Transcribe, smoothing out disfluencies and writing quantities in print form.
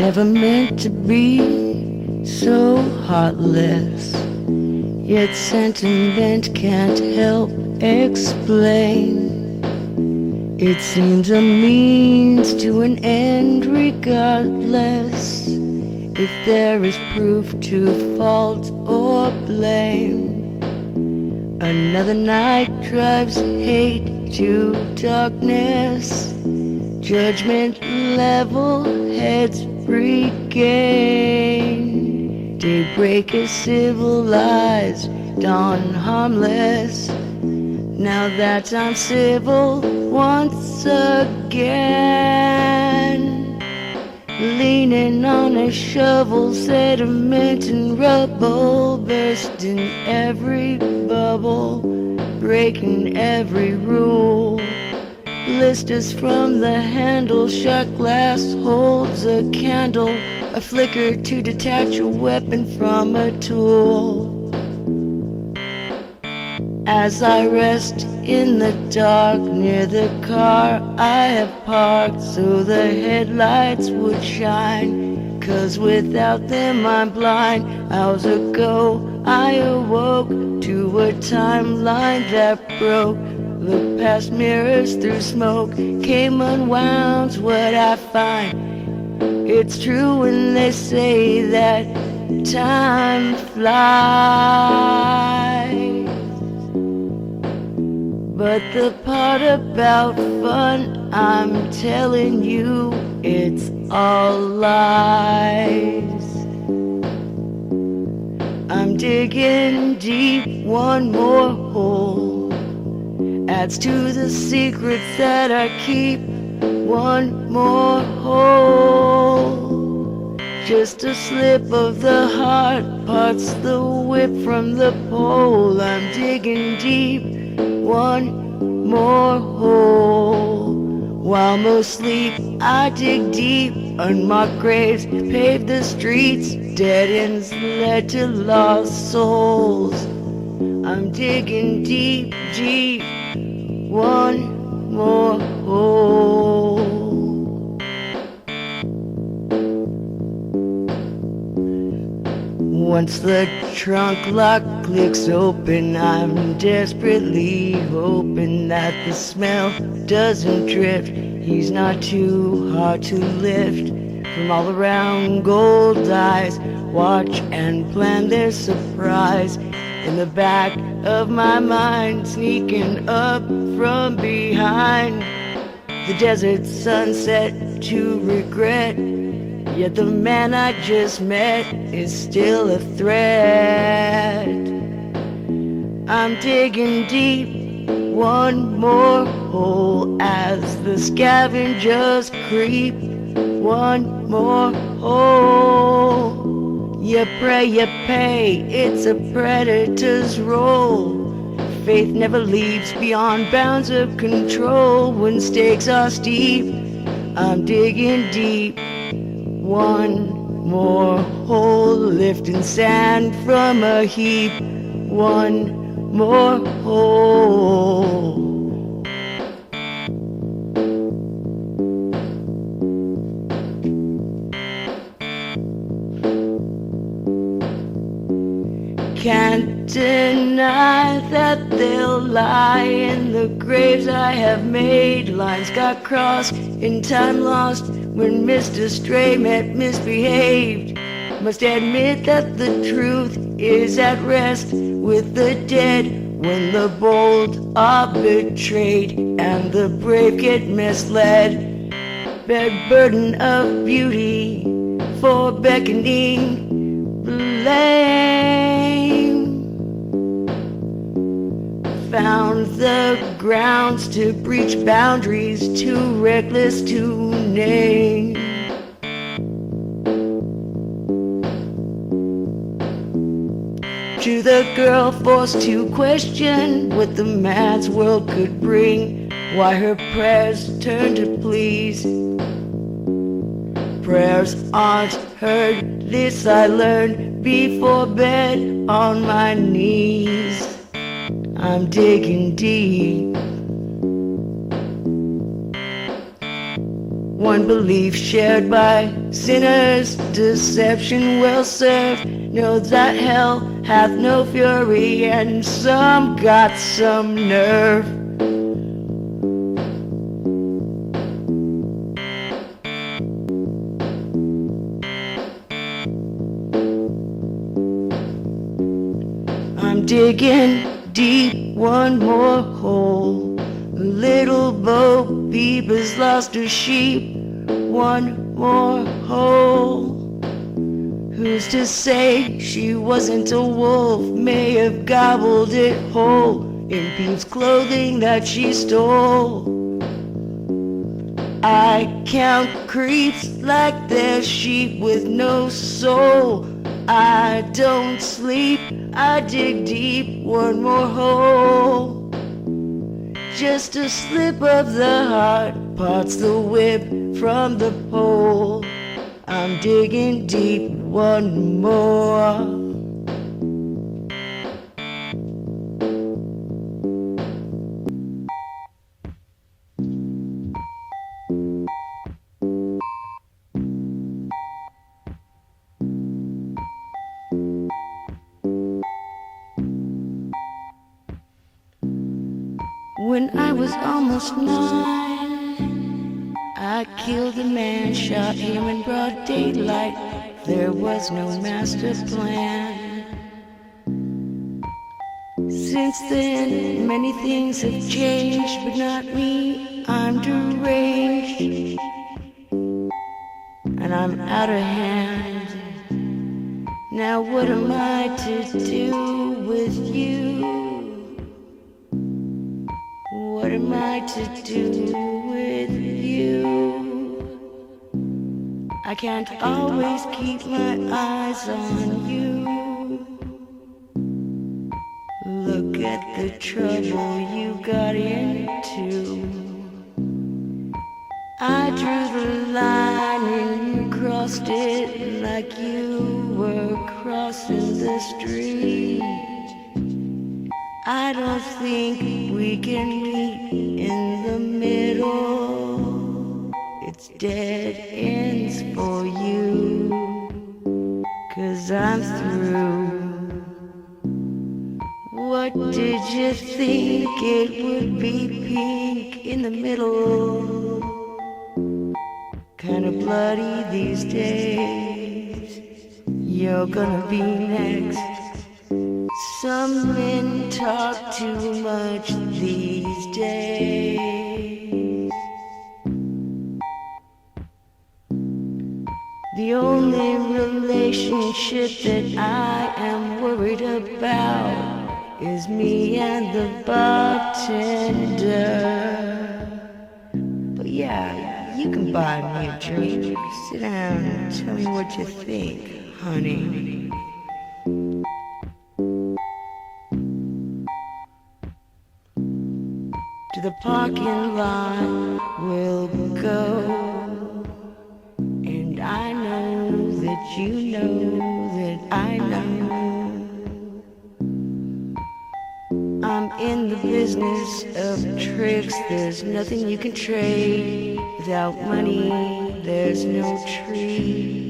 never meant to be so heartless, yet sentiment can't help explain. It seems a means to an end regardless, if there is proof to fault or blame. Another night drives hate to darkness, judgment level heads regain. Daybreak is civilized, dawn harmless. Now that I'm civil once again, leaning on a shovel, sediment and rubble, bursting every bubble, breaking every rule. Blisters from the handle, shot glass holds a candle, a flicker to detach a weapon from a tool. As I rest in the dark near the car I have parked, so the headlights would shine, 'cause without them I'm blind. Hours ago I awoke to a timeline that broke. Looked past mirrors through smoke, came unwound's what I find. It's true when they say that time flies, but the part about fun, I'm telling you, it's all lies. I'm digging deep, one more hole adds to the secrets that I keep. One more hole, just a slip of the heart, parts the whip from the pole. I'm digging deep, one more hole. While most sleep, I dig deep. Unmarked graves pave the streets, dead ends led to lost souls. I'm digging deep, deep, one more hole. Once the trunk lock clicks open, I'm desperately hoping that the smell doesn't drift. He's not too hard to lift. From all around, gold eyes watch and plan their surprise. In the back of my mind, sneaking up from behind, the desert sunset to regret. Yet the man I just met is still a threat. I'm digging deep, one more hole as the scavengers creep. One more hole. You pray, you pay, it's a predator's role. Faith never leaps beyond bounds of control. When stakes are steep, I'm digging deep. One more hole, lifting sand from a heap. One more hole. Can't deny that they'll lie in the graves I have made. Lines got crossed in time lost when Mr. Stray met misbehaved. Must admit that the truth is at rest with the dead when the bold are betrayed and the brave get misled. Bear burden of beauty for beckoning blame. Found the grounds to breach boundaries too reckless to name. To the girl forced to question what the man's world could bring, why her prayers turn to pleas. Prayers aren't heard, this I learned before bed on my knees. I'm digging deep. one belief shared by sinners, deception well served. Know that hell hath no fury, and some got some nerve. I'm digging deep, one more hole. Little Bo Peep has lost her sheep. One more hole. Who's to say she wasn't a wolf? May have gobbled it whole in Peep's clothing that she stole. I count creeps like they're sheep with no soul. I don't sleep, I dig deep, one more hole. Just a slip of the heart parts the whip from the pole. I'm digging deep, one more. When I was almost 9, I killed a man, shot him in broad daylight. There was no master plan. Since then, many things have changed, but not me. I'm deranged, and I'm out of hand. Now what am I to do with you? What am I to do with you? I can't always keep my eyes on you. Look at the trouble you got into. I drew the line and you crossed it like you were crossing the street. I don't think we can meet in the middle. It's dead ends for you, 'cause I'm through. What did you think it would be? Pink in the middle, kinda bloody these days. You're gonna be next. Some men talk too much these days. The only relationship that I am worried about is me and the bartender. But yeah, you can buy me a drink. Sit down and tell me what you think, honey. To the parking lot we'll go, and I know that you know that I know. I'm in the business of tricks. There's nothing you can trade. Without money, there's no tree.